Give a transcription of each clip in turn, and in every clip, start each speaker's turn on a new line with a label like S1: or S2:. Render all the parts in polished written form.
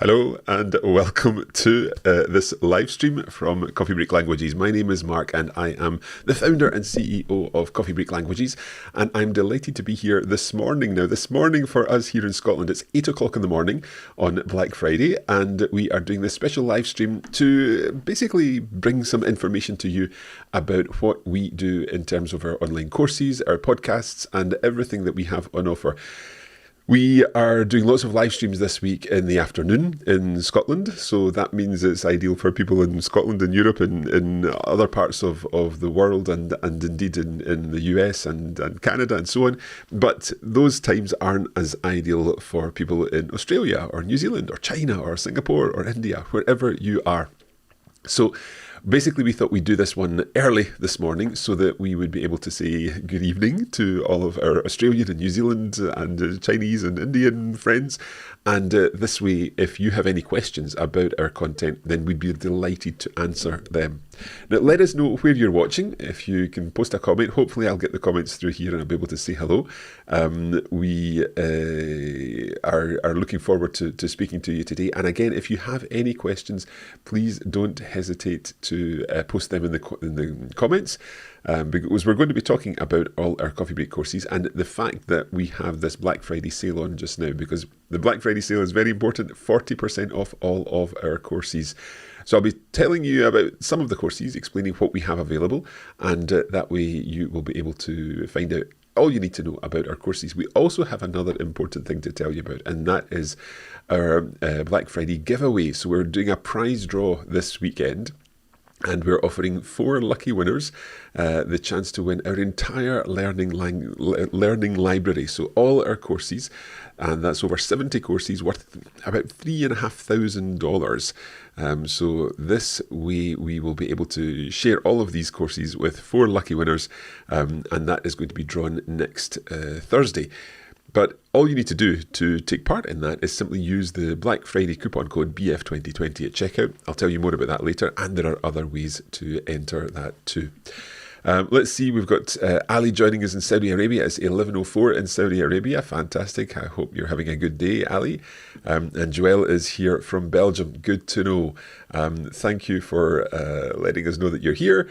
S1: Hello and welcome to this live stream from Coffee Break Languages. My name is Mark and I am the founder and CEO of Coffee Break Languages, and I'm delighted to be here this morning. Now, this morning for us here in Scotland, it's 8 o'clock in the morning on Black Friday, and we are doing this special live stream to basically bring some information to you about what we do in terms of our online courses, our podcasts, and everything that we have on offer. We are doing lots of live streams this week in the afternoon in Scotland, so that means it's ideal for people in Scotland and Europe and in other parts of the world and indeed in the US and Canada and so on. But those times aren't as ideal for people in Australia or New Zealand or China or Singapore or India, wherever you are. So basically, we thought we'd do this one early this morning so that we would be able to say good evening to all of our Australian and New Zealand and Chinese and Indian friends. And this way, if you have any questions about our content, then we'd be delighted to answer them. Now, let us know where you're watching. If you can post a comment, hopefully I'll get the comments through here and I'll be able to say hello. We are looking forward to speaking to you today. And again, if you have any questions, please don't hesitate to post them in the comments, because we're going to be talking about all our Coffee Break courses and the fact that we have this Black Friday sale on just now, because the Black Friday sale is very important, 40% off all of our courses. So I'll be telling you about some of the courses, explaining what we have available, and that way you will be able to find out all you need to know about our courses. We also have another important thing to tell you about, and that is our Black Friday giveaway. So we're doing a prize draw this weekend, and we're offering 4 lucky winners the chance to win our entire learning library. So all our courses, and that's over 70 courses worth about $3,500. So this way we will be able to share all of these courses with 4 lucky winners, and that is going to be drawn next Thursday. But all you need to do to take part in that is simply use the Black Friday coupon code BF2020 at checkout. I'll tell you more about that later, and there are other ways to enter that too. Let's see, we've got Ali joining us in Saudi Arabia. It's 11:04 in Saudi Arabia. Fantastic. I hope you're having a good day, Ali. And Joelle is here from Belgium. Good to know. Thank you for letting us know that you're here.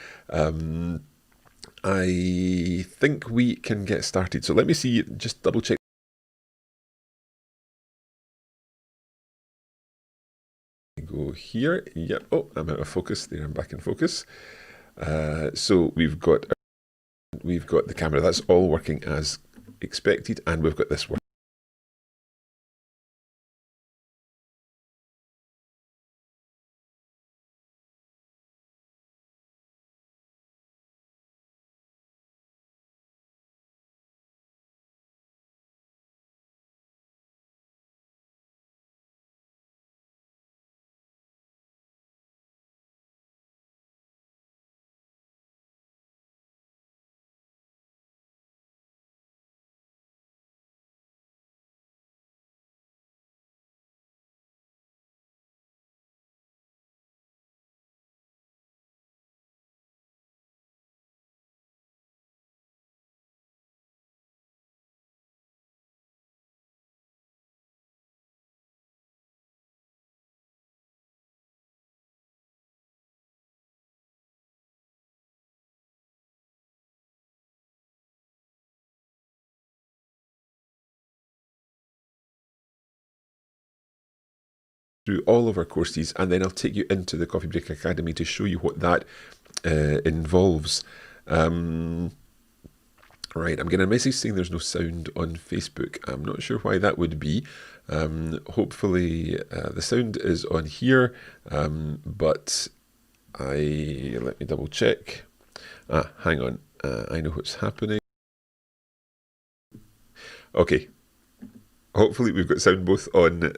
S1: I think we can get started. So let me see, just double check. Go here. Yep. Oh, I'm out of focus. There, I'm back in focus. So we've got the camera. That's all working as expected, and we've got this one. Through all of our courses, and then I'll take you into the Coffee Break Academy to show you what that involves. Right, I'm getting a message saying there's no sound on Facebook. I'm not sure why that would be. Hopefully the sound is on here, but let me double check. Hang on, I know what's happening. Okay, hopefully we've got sound both on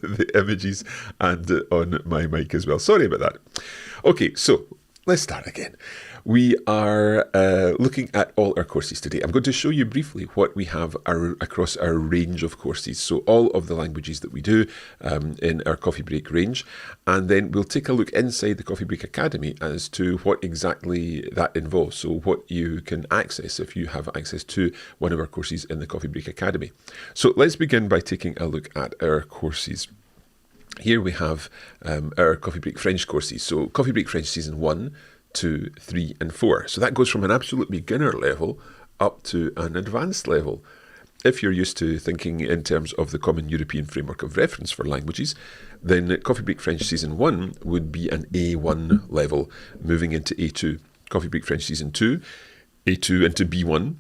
S1: the images and on my mic as well. Sorry about that. Okay, so let's start again. We are looking at all our courses today. I'm going to show you briefly what we have across our range of courses. So all of the languages that we do in our Coffee Break range. And then we'll take a look inside the Coffee Break Academy as to what exactly that involves. So what you can access if you have access to one of our courses in the Coffee Break Academy. So let's begin by taking a look at our courses. here we have our Coffee Break French courses. So Coffee Break French Season 1, 2, 3 and 4. So that goes from an absolute beginner level up to an advanced level. If you're used to thinking in terms of the Common European Framework of Reference for Languages, then Coffee Break French Season 1 would be an A1 level, moving into A2. Coffee Break French Season 2, A2 into B1.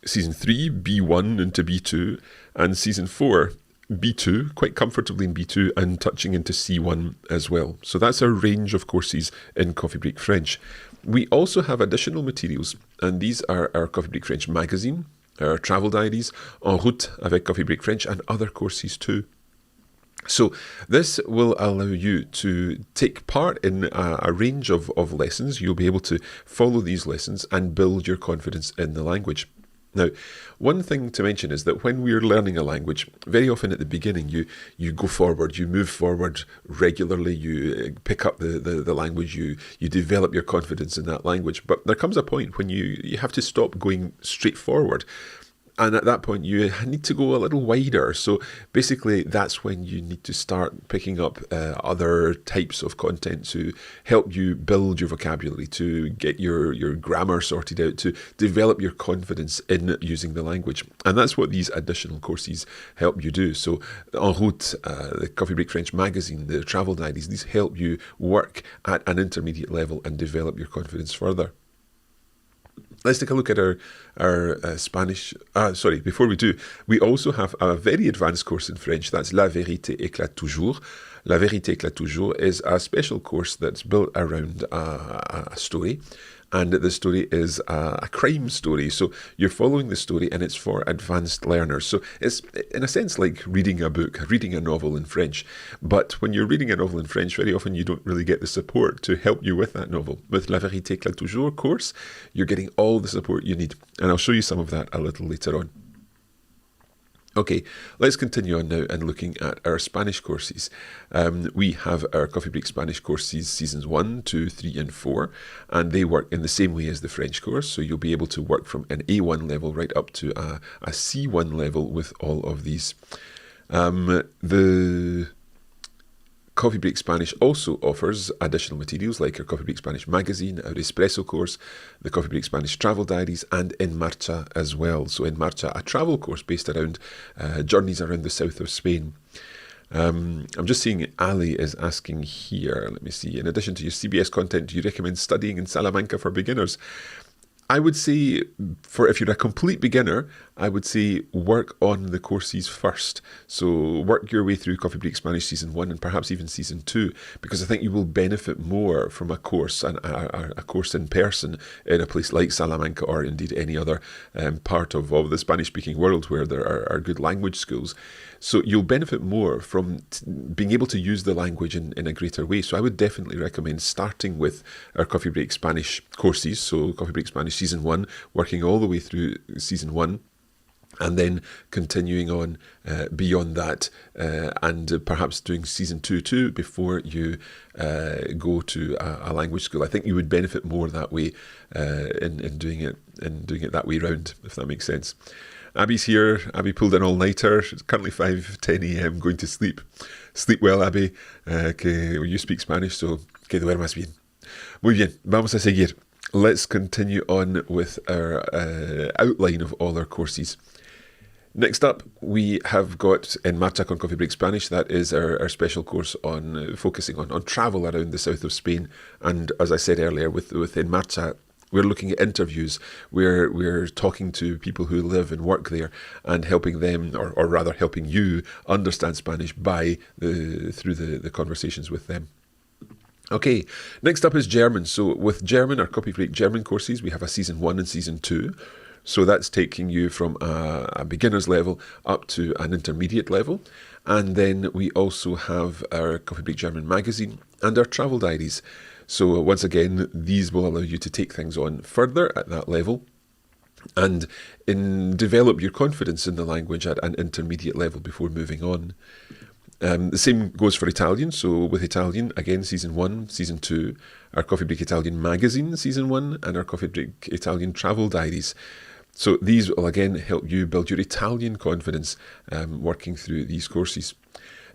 S1: Season 3, B1 into B2. And Season 4, B2, quite comfortably in B2 and touching into C1 as well. So that's our range of courses in Coffee Break French. We also have additional materials, and these are our Coffee Break French magazine, our travel diaries, En route avec Coffee Break French, and other courses too. So this will allow you to take part in a range of lessons. You'll be able to follow these lessons and build your confidence in the language. Now, one thing to mention is that when we're learning a language, very often at the beginning you go forward, you move forward regularly, you pick up the language, you develop your confidence in that language. But there comes a point when you have to stop going straight forward. And at that point, you need to go a little wider. So basically, that's when you need to start picking up other types of content to help you build your vocabulary, to get your grammar sorted out, to develop your confidence in using the language. And that's what these additional courses help you do. So En route, the Coffee Break French magazine, the travel diaries, these help you work at an intermediate level and develop your confidence further. Let's take a look at our Spanish. Before we do, we also have a very advanced course in French. That's La Vérité éclate toujours. La Vérité éclate toujours is a special course that's built around a story. And the story is a crime story. So you're following the story and it's for advanced learners. So it's, in a sense, like reading a book, reading a novel in French. But when you're reading a novel in French, very often you don't really get the support to help you with that novel. With La Vérité éclate toujours course, you're getting all the support you need. And I'll show you some of that a little later on. Okay, let's continue on now and looking at our Spanish courses. We have our Coffee Break Spanish courses seasons 1, 2, 3 and 4, and they work in the same way as the French course, so you'll be able to work from an A1 level right up to a C1 level with all of these. The Coffee Break Spanish also offers additional materials like our Coffee Break Spanish magazine, our Espresso course, the Coffee Break Spanish travel diaries, and En Marcha as well. So En Marcha, a travel course based around journeys around the south of Spain. I'm just seeing Ali is asking here, let me see, in addition to your CBS content, do you recommend studying in Salamanca for beginners? I would say, if you're a complete beginner, I would say work on the courses first. So work your way through Coffee Break Spanish Season 1 and perhaps even Season 2, because I think you will benefit more from a course, and a course in person in a place like Salamanca or indeed any other part of the Spanish-speaking world where there are good language schools. So you'll benefit more from being able to use the language in a greater way. So I would definitely recommend starting with our Coffee Break Spanish courses. So Coffee Break Spanish Season 1, working all the way through Season 1. And then continuing on beyond that and perhaps doing Season 2 too before you go to a language school. I think you would benefit more that way in doing it that way round, if that makes sense. Abby's here. Abby pulled an all-nighter. It's currently 5:10 a.m. going to sleep. Sleep well, Abby. Que you speak Spanish, so que duermas bien. Muy bien, vamos a seguir. Let's continue on with our outline of all our courses. Next up, we have got En Marcha con Coffee Break Spanish. That is our special course on focusing on travel around the south of Spain. And as I said earlier, with En Marcha, we're looking at interviews. We're talking to people who live and work there and helping them, or rather helping you understand Spanish through the conversations with them. Okay, next up is German. So with German, our Coffee Break German courses, we have a Season 1 and Season 2. So that's taking you from a beginner's level up to an intermediate level. And then we also have our Coffee Break German magazine and our travel diaries. So once again, these will allow you to take things on further at that level and develop your confidence in the language at an intermediate level before moving on. The same goes for Italian. So with Italian, again, Season 1, Season 2, our Coffee Break Italian magazine, Season 1, and our Coffee Break Italian travel diaries. So these will again help you build your Italian confidence working through these courses.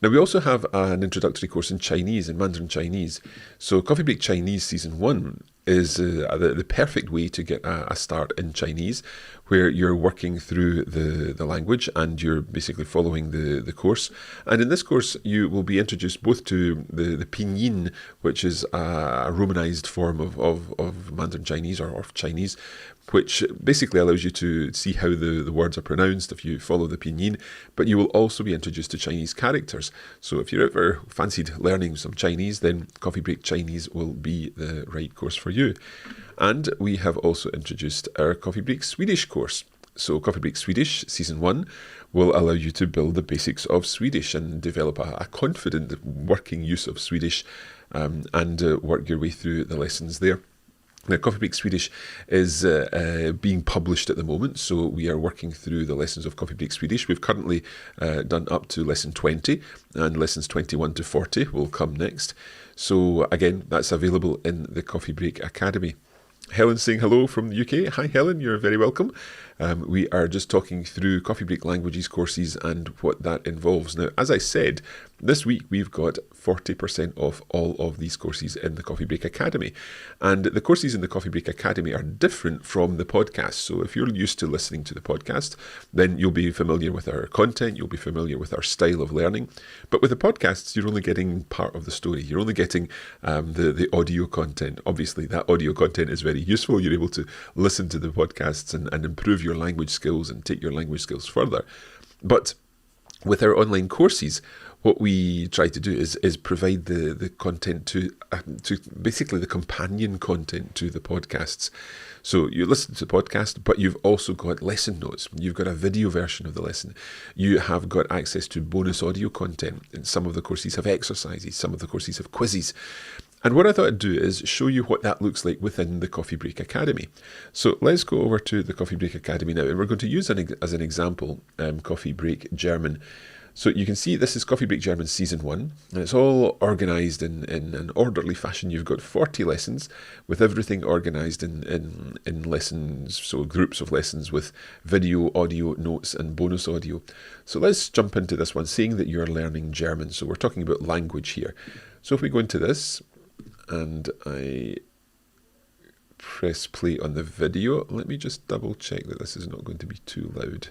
S1: Now, we also have an introductory course in Chinese, in Mandarin Chinese. So Coffee Break Chinese Season 1 is the perfect way to get a start in Chinese, where you're working through the language and you're basically following the course. And in this course, you will be introduced both to the pinyin, which is a romanized form of Mandarin Chinese or of Chinese, which basically allows you to see how the words are pronounced if you follow the pinyin, but you will also be introduced to Chinese characters. So if you're ever fancied learning some Chinese, then Coffee Break Chinese will be the right course for you. And we have also introduced our Coffee Break Swedish course. So Coffee Break Swedish Season 1 will allow you to build the basics of Swedish and develop a confident working use of Swedish and work your way through the lessons there. Now, Coffee Break Swedish is being published at the moment, so we are working through the lessons of Coffee Break Swedish. We've currently done up to lesson 20, and lessons 21 to 40 will come next. So again, that's available in the Coffee Break Academy. Helen saying hello from the UK. Hi Helen, you're very welcome. We are just talking through Coffee Break Languages courses and what that involves. Now, as I said, this week we've got 40% off all of these courses in the Coffee Break Academy. And the courses in the Coffee Break Academy are different from the podcast. So if you're used to listening to the podcast, then you'll be familiar with our content, you'll be familiar with our style of learning. But with the podcasts, you're only getting part of the story. You're only getting the audio content. Obviously, that audio content is very useful. You're able to listen to the podcasts and improve your language skills and take your language skills further. But with our online courses, what we try to do is provide the content to basically the companion content to the podcasts. So you listen to the podcast, but you've also got lesson notes. You've got a video version of the lesson. You have got access to bonus audio content. And some of the courses have exercises. Some of the courses have quizzes. And what I thought I'd do is show you what that looks like within the Coffee Break Academy. So let's go over to the Coffee Break Academy now. And we're going to use as an example Coffee Break German. So you can see this is Coffee Break German Season 1, and it's all organised in an orderly fashion. You've got 40 lessons with everything organised in lessons, so groups of lessons with video, audio, notes and bonus audio. So let's jump into this one, saying that you're learning German. So we're talking about language here. So if we go into this and I press play on the video, let me just double check that this is not going to be too loud.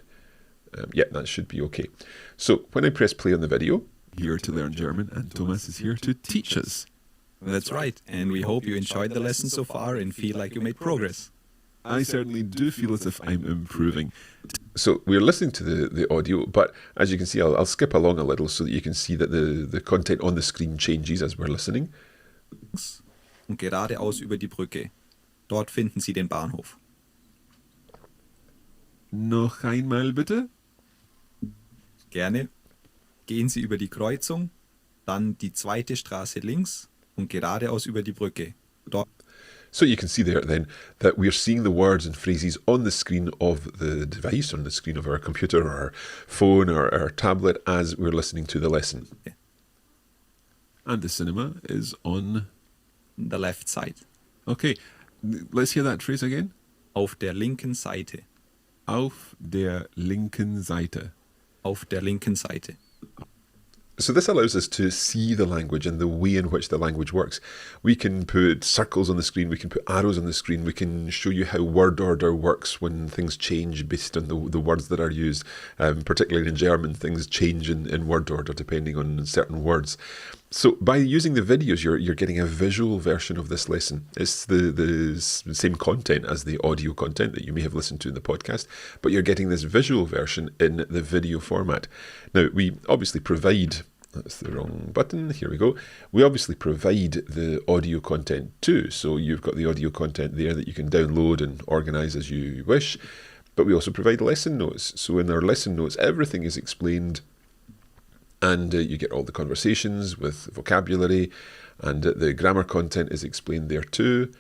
S1: Yeah, that should be okay. So when I press play on the video,
S2: here to learn German, and Thomas is here to teach us.
S3: That's right, and we hope you enjoyed the lesson so far and feel like you made progress.
S2: I certainly do feel as if I'm improving.
S1: So we're listening to the audio, but as you can see, I'll skip along a little so that you can see that the content on the screen changes as we're listening.
S3: Und geradeaus über die Brücke. Dort finden Sie den Bahnhof.
S2: Noch einmal bitte.
S3: Gerne. Gehen Sie über die Kreuzung, dann die zweite Straße links und geradeaus über die Brücke. Dort.
S1: So you can see there then that we're seeing the words and phrases on the screen of the device, on the screen of our computer or our phone or our tablet as we're listening to the lesson.
S3: Okay.
S2: And the cinema is on
S3: the left side.
S2: Okay, let's hear that phrase again.
S3: Auf der linken Seite.
S2: Auf der linken Seite.
S3: Auf der linken Seite.
S1: So this allows us to see the language and the way in which the language works. We can put circles on the screen, we can put arrows on the screen, we can show you how word order works when things change based on the words that are used. Particularly in German, things change in word order depending on certain words. So by using the videos, you're getting a visual version of this lesson. It's the same content as the audio content that you may have listened to in the podcast, but you're getting this visual version in the video format. Now, we obviously provide, that's the wrong button, here we go. We obviously provide the audio content too. So you've got the audio content there that you can download and organise as you wish, but we also provide lesson notes. So in our lesson notes, everything is explained. And you get all the conversations with vocabulary, and the grammar content is explained there too.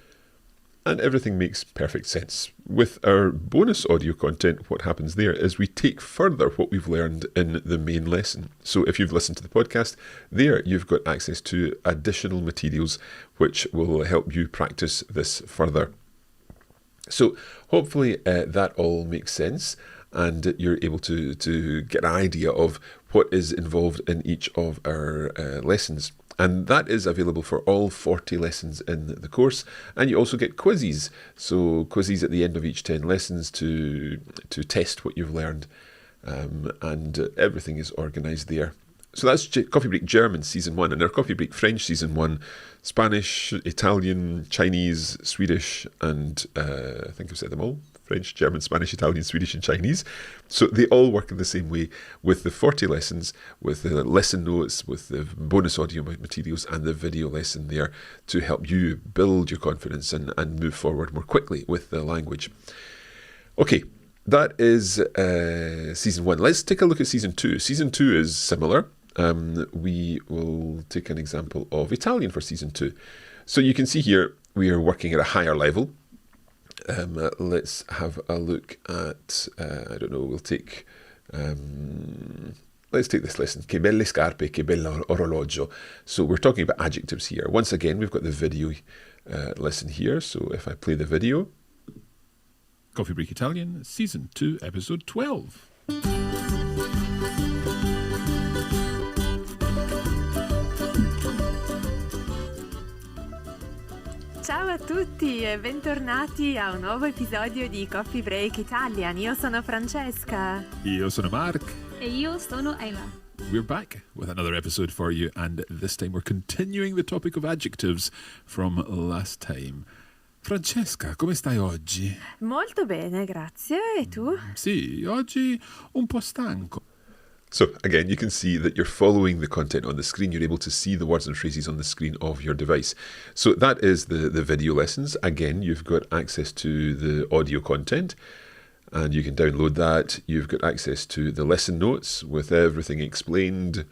S1: And everything makes perfect sense. With our bonus audio content, what happens there is we take further what we've learned in the main lesson. So if you've listened to the podcast, there you've got access to additional materials which will help you practice this further. So hopefully that all makes sense. And you're able to get an idea of what is involved in each of our lessons. And that is available for all 40 lessons in the course. And you also get quizzes. So quizzes at the end of each 10 lessons to test what you've learned. And everything is organised there. So that's Coffee Break German Season 1. And our Coffee Break French Season 1, Spanish, Italian, Chinese, Swedish, and I think I've said them all. French, German, Spanish, Italian, Swedish, and Chinese. So they all work in the same way with the 40 lessons, with the lesson notes, with the bonus audio materials and the video lesson there to help you build your confidence and move forward more quickly with the language. Okay, that is Season 1. Let's take a look at Season 2. Season 2 is similar. We will take an example of Italian for Season 2. So you can see here we are working at a higher level. Let's have a look at, I don't know, we'll take, let's take this lesson. Che belle scarpe, che bello orologio. So we're talking about adjectives here. Once again, we've got the video lesson here. So if I play the video.
S2: Coffee Break Italian, Season 2, Episode 12.
S4: Ciao a tutti e bentornati a un nuovo episodio di Coffee Break Italian. Io sono Francesca.
S2: Io sono Mark.
S5: E io sono Eva.
S2: We're back with another episode for you, and this time we're continuing the topic of adjectives from last time. Francesca, come stai oggi?
S4: Molto bene, grazie. E tu?
S2: Sì, oggi un po' stanco.
S1: So again, you can see that you're following the content on the screen. You're able to see the words and phrases on the screen of your device. So that is the video lessons. Again, you've got access to the audio content and you can download that. You've got access to the lesson notes with everything explained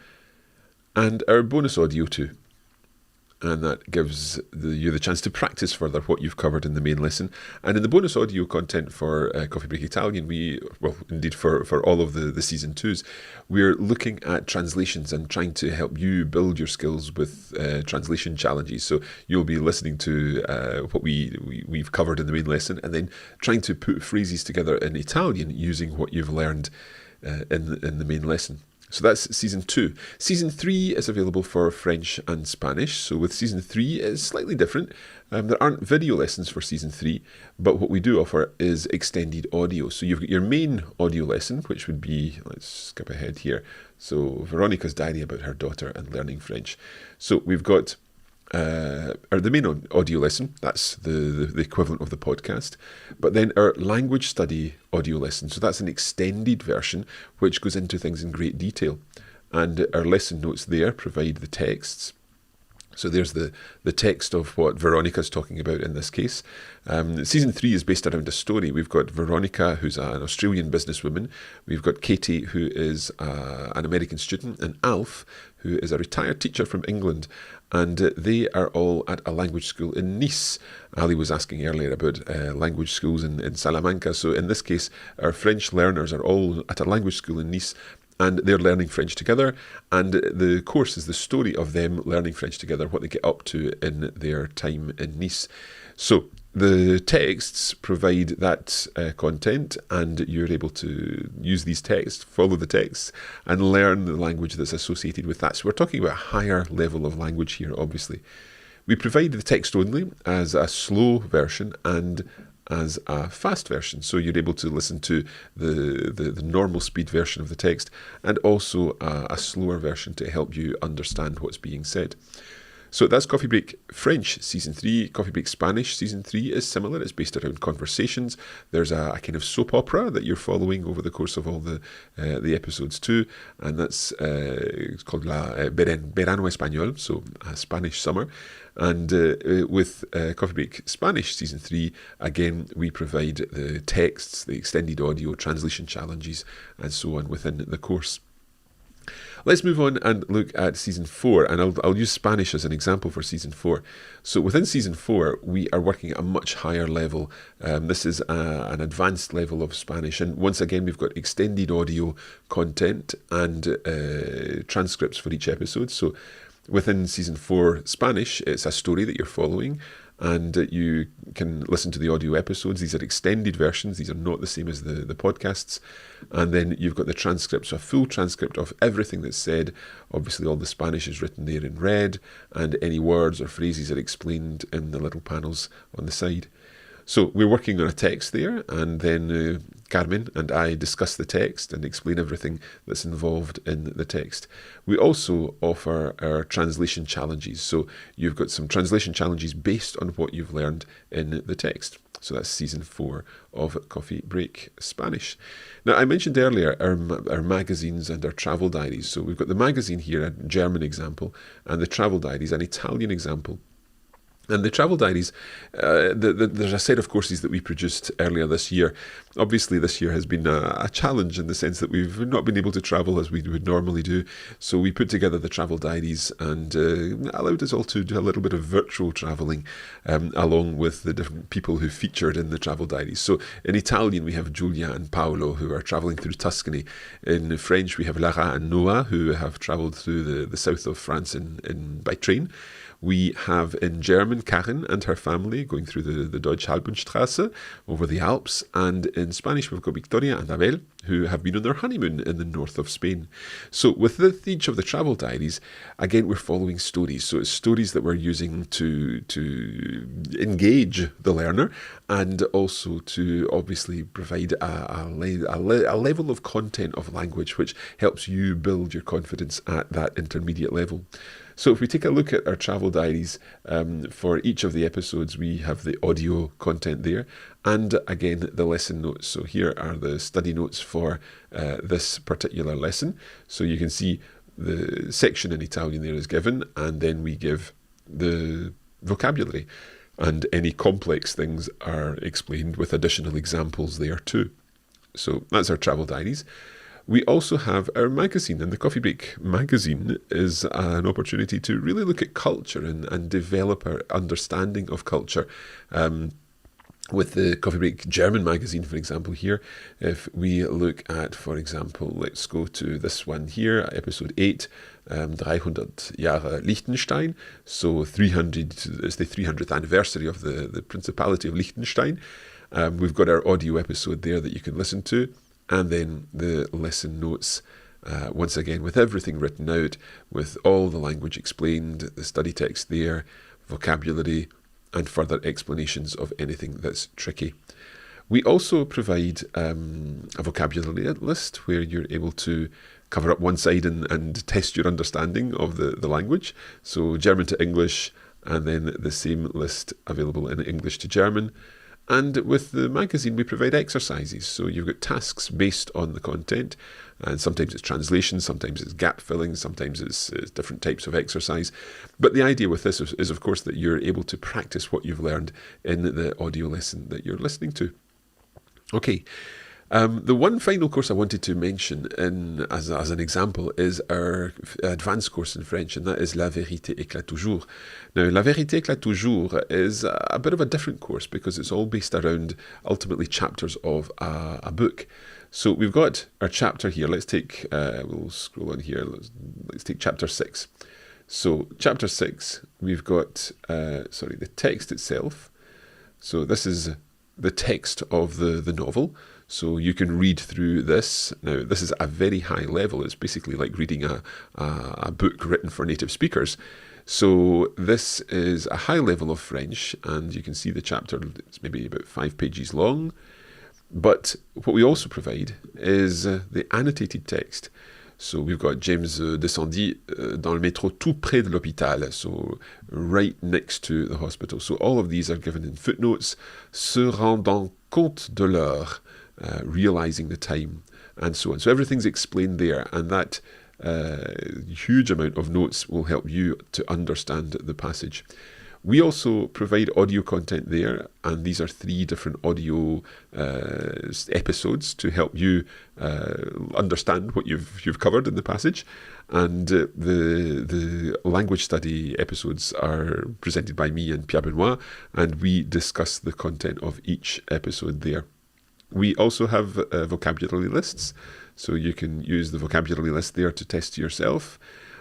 S1: and our bonus audio too. And that gives you the chance to practice further what you've covered in the main lesson. And in the bonus audio content for Coffee Break Italian, indeed for all of the Season 2s, we're looking at translations and trying to help you build your skills with translation challenges. So you'll be listening to what we've covered in the main lesson and then trying to put phrases together in Italian using what you've learned in the main lesson. So that's Season 2. Season 3 is available for French and Spanish. So with Season 3, it's slightly different. There aren't video lessons for Season 3, but what we do offer is extended audio. So you've got your main audio lesson, which would be, let's skip ahead here. So Veronica's diary about her daughter and learning French. So we've got the main audio lesson, that's the equivalent of the podcast, but then our language study audio lesson, so that's an extended version which goes into things in great detail, and our lesson notes there provide the texts. So there's the text of what Veronica's talking about in this case. Season 3 is based around a story. We've got Veronica, who's an Australian businesswoman. We've got Katie, who is an American student, and Alf, who is a retired teacher from England. And they are all at a language school in Nice. Ali was asking earlier about language schools in Salamanca. So in this case, our French learners are all at a language school in Nice, and they're learning French together. And the course is the story of them learning French together, what they get up to in their time in Nice. So the texts provide that content, and you're able to use these texts, follow the texts, and learn the language that's associated with that. So we're talking about a higher level of language here, obviously. We provide the text only as a slow version and as a fast version. So you're able to listen to the normal speed version of the text and also a slower version to help you understand what's being said. So that's Coffee Break French Season 3. Coffee Break Spanish Season 3 is similar. It's based around conversations. There's a kind of soap opera that you're following over the course of all the episodes too. And that's it's called Verano Español, so Spanish summer. And with Coffee Break Spanish Season 3, again, we provide the texts, the extended audio, translation challenges, and so on within the course. Let's move on and look at Season 4, and I'll use Spanish as an example for Season 4. So within Season 4, we are working at a much higher level. This is an advanced level of Spanish, and once again, we've got extended audio content and transcripts for each episode. So within Season 4 Spanish, it's a story that you're following, and you can listen to the audio episodes. These are extended versions. These are not the same as the podcasts. And then you've got the transcript, so a full transcript of everything that's said. Obviously, all the Spanish is written there in red, and any words or phrases are explained in the little panels on the side. So we're working on a text there, and then Carmen and I discuss the text and explain everything that's involved in the text. We also offer our translation challenges. So you've got some translation challenges based on what you've learned in the text. So that's season 4 of Coffee Break Spanish. Now, I mentioned earlier our magazines and our travel diaries. So we've got the magazine here, a German example, and the travel diaries, an Italian example. And the travel diaries, there's a set of courses that we produced earlier this year. Obviously, this year has been a challenge in the sense that we've not been able to travel as we would normally do. So we put together the travel diaries and allowed us all to do a little bit of virtual travelling along with the different people who featured in the travel diaries. So in Italian, we have Giulia and Paolo, who are travelling through Tuscany. In French, we have Lara and Noah, who have travelled through the south of France by train. We have in German Karin and her family going through the Deutsche Alpenstraße over the Alps. And in Spanish, we've got Victoria and Abel, who have been on their honeymoon in the north of Spain. So with each of the travel diaries, again, we're following stories. So it's stories that we're using to engage the learner and also to obviously provide a level of content of language which helps you build your confidence at that intermediate level. So if we take a look at our travel diaries for each of the episodes, we have the audio content there and again the lesson notes. So here are the study notes for this particular lesson. So you can see the section in Italian there is given, and then we give the vocabulary, and any complex things are explained with additional examples there too. So that's our travel diaries. We also have our magazine, and the Coffee Break magazine is an opportunity to really look at culture and develop our understanding of culture. With the Coffee Break German magazine, for example, here, if we look at, for example, let's go to this one here, episode 8, 300 Jahre Liechtenstein. So 300 is the 300th anniversary of the Principality of Liechtenstein. We've got our audio episode there that you can listen to. And then the lesson notes, once again, with everything written out, with all the language explained, the study text there, vocabulary, and further explanations of anything that's tricky. We also provide a vocabulary list where you're able to cover up one side and test your understanding of the language. So German to English, and then the same list available in English to German. And with the magazine, we provide exercises. So you've got tasks based on the content, and sometimes it's translation, sometimes it's gap filling, sometimes it's different types of exercise. But the idea with this is, of course, that you're able to practice what you've learned in the audio lesson that you're listening to. Okay. The one final course I wanted to mention as an example is our advanced course in French, and that is La Vérité éclate toujours. Now, La Vérité éclate toujours is a bit of a different course because it's all based around ultimately chapters of a book. So we've got our chapter here. Let's take, we'll scroll on here. Let's take chapter 6. So chapter 6, we've got, the text itself. So this is the text of the novel. So you can read through this. Now, this is a very high level. It's basically like reading a book written for native speakers. So this is a high level of French, and you can see the chapter, it's maybe about 5 pages long. But what we also provide is the annotated text. So we've got James descendit dans le métro tout près de l'hôpital, so right next to the hospital. So all of these are given in footnotes, se rendant compte de l'heure, realizing the time, and so on. So everything's explained there, and that huge amount of notes will help you to understand the passage. We also provide audio content there, and these are 3 different audio episodes to help you understand what you've covered in the passage. And the language study episodes are presented by me and Pierre Benoit, and we discuss the content of each episode there. We also have vocabulary lists, so you can use the vocabulary list there to test yourself.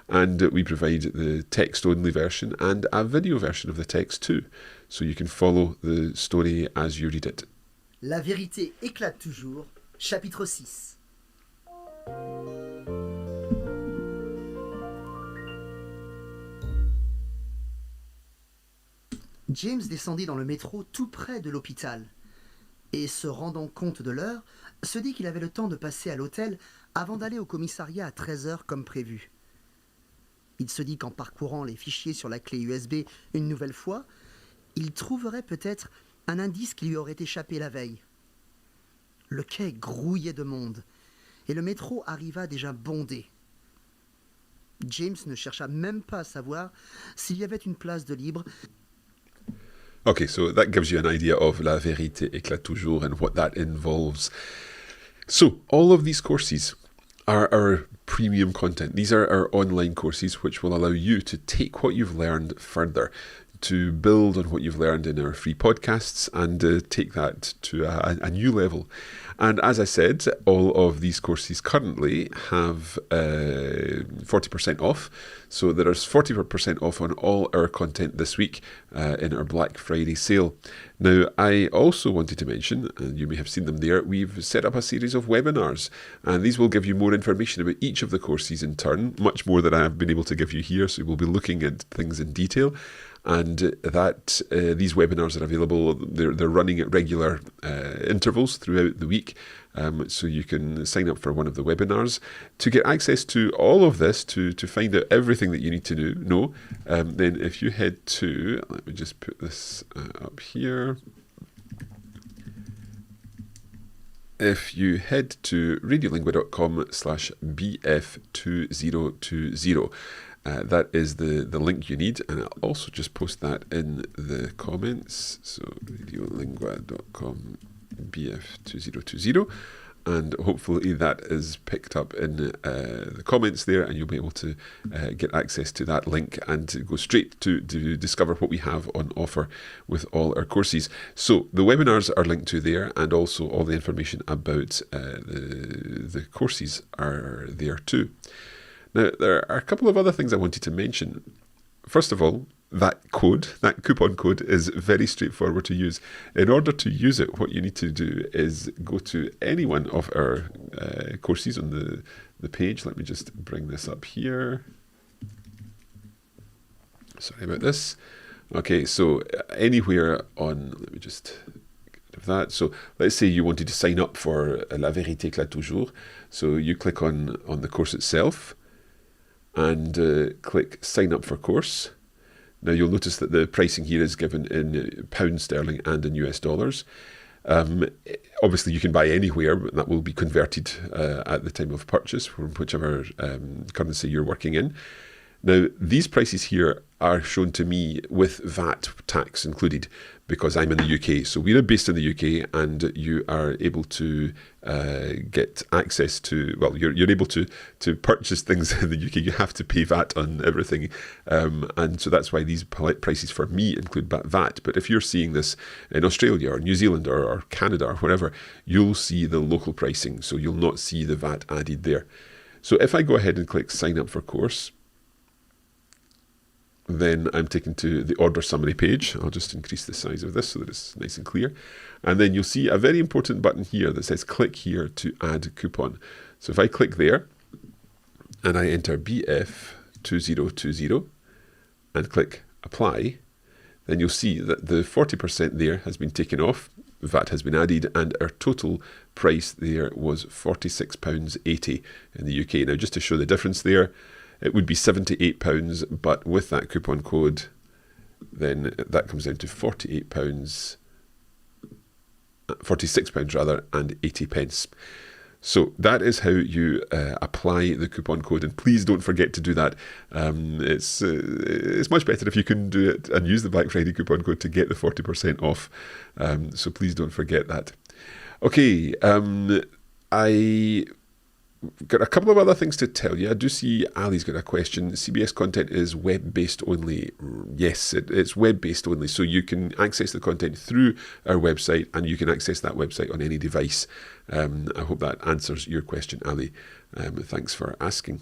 S1: And we provide the text-only version and a video version of the text too, so you can follow the story as you read it.
S5: La vérité éclate toujours, chapitre 6. James descendit dans le métro tout près de l'hôpital et, se rendant compte de l'heure, se dit qu'il avait le temps de passer à l'hôtel avant d'aller au commissariat à 13h comme prévu. Il se dit qu'en parcourant les fichiers sur la clé USB une nouvelle fois, il trouverait peut-être un indice qui lui aurait échappé la veille. Le quai grouillait de monde et le métro arriva déjà bondé. James ne chercha même pas à savoir s'il y avait une place de libre.
S1: Okay, so that gives you an idea of La Vérité éclate toujours and what that involves. So, all of these courses are our premium content. These are our online courses which will allow you to take what you've learned further, to build on what you've learned in our free podcasts and take that to a new level. And as I said, all of these courses currently have 40% off. So there is 40% off on all our content this week in our Black Friday sale. Now, I also wanted to mention, and you may have seen them there, we've set up a series of webinars, and these will give you more information about each of the courses in turn, much more than I have been able to give you here, so we'll be looking at things in detail. And that these webinars are available. They're running at regular intervals throughout the week, so you can sign up for one of the webinars to get access to all of this. To find out everything that you need to know, then if you head to, let me just put this up here. If you head to radiolingua.com/bf2020. That is the link you need, and I'll also just post that in the comments. So radiolingua.com bf2020, and hopefully that is picked up in the comments there, and you'll be able to get access to that link and go straight to discover what we have on offer with all our courses. So the webinars are linked to there, and also all the information about the courses are there too. Now, there are a couple of other things I wanted to mention. First of all, that coupon code is very straightforward to use. In order to use it, what you need to do is go to any one of our courses on the page. Let me just bring this up here. Sorry about this. Okay, so anywhere on, let me just get rid of that. So let's say you wanted to sign up for La Vérité éclate toujours. So you click on the course itself, and click sign up for course. Now you'll notice that the pricing here is given in pound sterling and in US dollars. Obviously you can buy anywhere, but that will be converted at the time of purchase from whichever currency you're working in. Now, these prices here are shown to me with VAT tax included because I'm in the UK. So we're based in the UK, and you are able to get access to, well, you're able to purchase things in the UK. You have to pay VAT on everything. And so that's why these prices for me include VAT. But if you're seeing this in Australia or New Zealand or Canada or wherever, you'll see the local pricing. So you'll not see the VAT added there. So if I go ahead and click sign up for course, then I'm taken to the order summary page. I'll just increase the size of this so that it's nice and clear. And then you'll see a very important button here that says click here to add coupon. So if I click there and I enter BF2020 and click apply, then you'll see that the 40% there has been taken off, VAT has been added, and our total price there was £46.80 in the UK. Now, just to show the difference there, it would be £78, but with that coupon code, then that comes down to £46 rather, and 80 pence. So that is how you apply the coupon code, and please don't forget to do that. It's much better if you can do it and use the Black Friday coupon code to get the 40% off. So please don't forget that. Okay, I got a couple of other things to tell you. I do see Ali's got a question. CBS content is web-based only. Yes, it's web-based only. So you can access the content through our website, and you can access that website on any device. I hope that answers your question, Ali. Thanks for asking.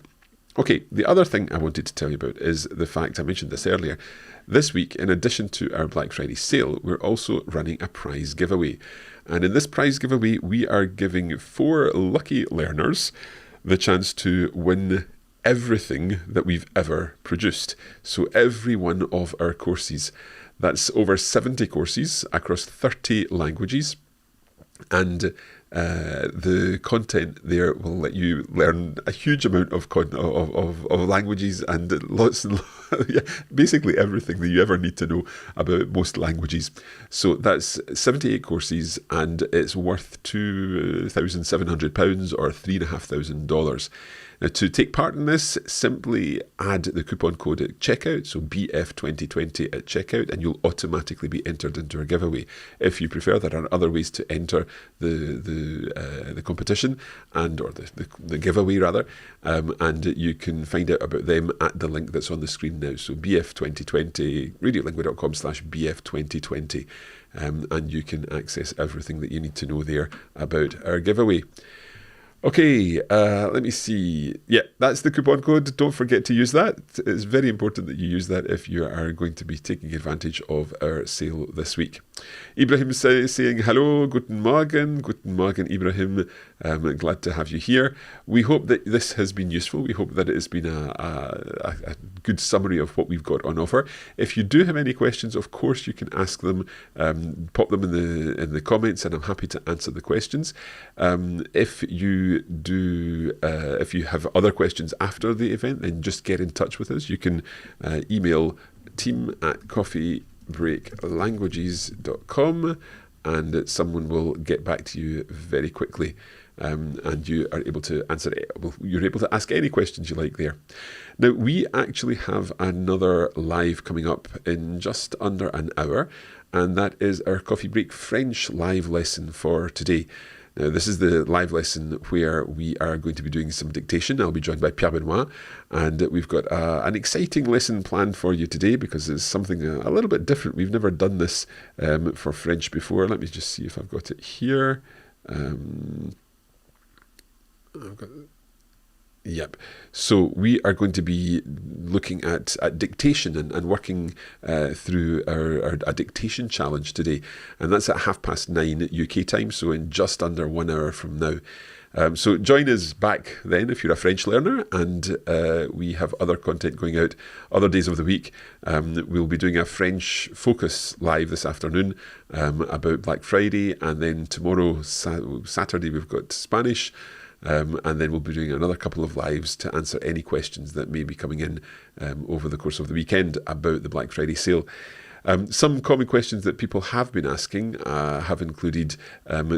S1: Okay, the other thing I wanted to tell you about is the fact, I mentioned this earlier, this week, in addition to our Black Friday sale, we're also running a prize giveaway. And in this prize giveaway, we are giving 4 lucky learners the chance to win everything that we've ever produced. So every one of our courses, that's over 70 courses across 30 languages. And the content there will let you learn a huge amount of languages and lots and basically everything that you ever need to know about most languages. So that's 78 courses, and it's worth £2,700 or $3,500. Now, to take part in this, simply add the coupon code at checkout, so BF2020 at checkout, and you'll automatically be entered into our giveaway. If you prefer, there are other ways to enter the competition or the giveaway rather, and you can find out about them at the link that's on the screen now. So BF2020, radiolingua.com/BF2020, and you can access everything that you need to know there about our giveaway. Okay, let me see. Yeah, that's the coupon code. Don't forget to use that. It's very important that you use that if you are going to be taking advantage of our sale this week. Ibrahim saying hello, guten Morgen. Guten Morgen, Ibrahim. Glad to have you here. We hope that this has been useful. We hope that it has been a good summary of what we've got on offer. If you do have any questions, of course, you can ask them, pop them in the comments, and I'm happy to answer the questions. If you have other questions after the event, then just get in touch with us. You can email team@coffeebreaklanguages.com, and someone will get back to you very quickly. And you are able to answer it. You're able to ask any questions you like there. Now, we actually have another live coming up in just under an hour, and that is our Coffee Break French live lesson for today. Now, this is the live lesson where we are going to be doing some dictation. I'll be joined by Pierre Benoit, and we've got an exciting lesson planned for you today because it's something a little bit different. We've never done this for French before. Let me just see if I've got it here. Yep. So we are going to be looking at dictation and working through a dictation challenge today. And that's at 9:30 UK time, so in just under 1 hour from now. So join us back then if you're a French learner, and we have other content going out other days of the week. We'll be doing a French focus live this afternoon about Black Friday, and then tomorrow, Saturday, we've got Spanish. And then we'll be doing another couple of lives to answer any questions that may be coming in over the course of the weekend about the Black Friday sale. Some common questions that people have been asking have included,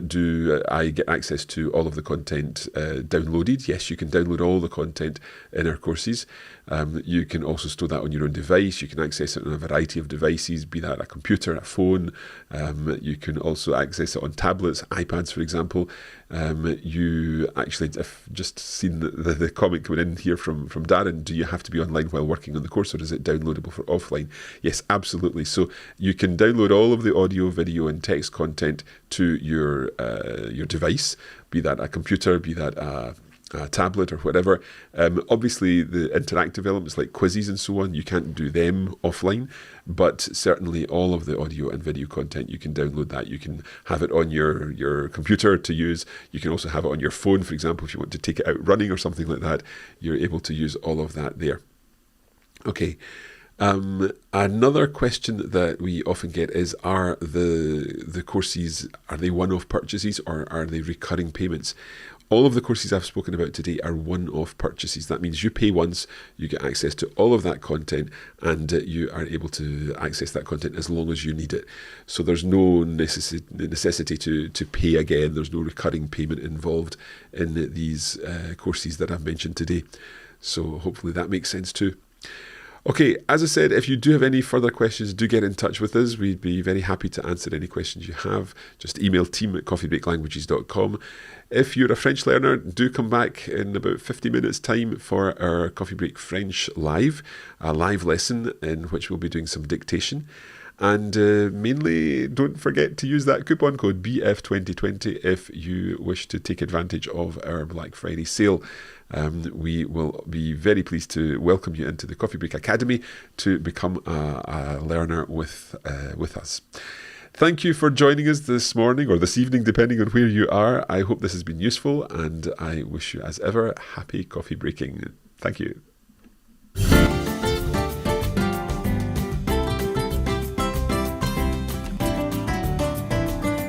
S1: do I get access to all of the content downloaded? Yes, you can download all the content in our courses. You can also store that on your own device. You can access it on a variety of devices, be that a computer, a phone. You can also access it on tablets, iPads, for example. You actually, I've just seen the comment coming in here from Darren. Do you have to be online while working on the course, or is it downloadable for offline? Yes, absolutely. So you can download all of the audio, video, and text content to your device, be that a computer, be that a tablet or whatever. Obviously, the interactive elements like quizzes and so on, you can't do them offline, but certainly all of the audio and video content, you can download that. You can have it on your computer to use. You can also have it on your phone, for example, if you want to take it out running or something like that. You're able to use all of that there. Okay. Another question that we often get is, are the courses, are they one-off purchases or are they recurring payments? All of the courses I've spoken about today are one-off purchases. That means you pay once, you get access to all of that content, and you are able to access that content as long as you need it. So there's no necessity to pay again. There's no recurring payment involved in these courses that I've mentioned today. So hopefully that makes sense too. Okay, as I said, if you do have any further questions, do get in touch with us. We'd be very happy to answer any questions you have. Just email team@coffeebreaklanguages.com. If you're a French learner, do come back in about 50 minutes' time for our Coffee Break French live, a live lesson in which we'll be doing some dictation. And mainly, don't forget to use that coupon code BF2020 if you wish to take advantage of our Black Friday sale. We will be very pleased to welcome you into the Coffee Break Academy to become a learner with us. Thank you for joining us this morning or this evening, depending on where you are. I hope this has been useful, and I wish you, as ever, happy coffee breaking. Thank you.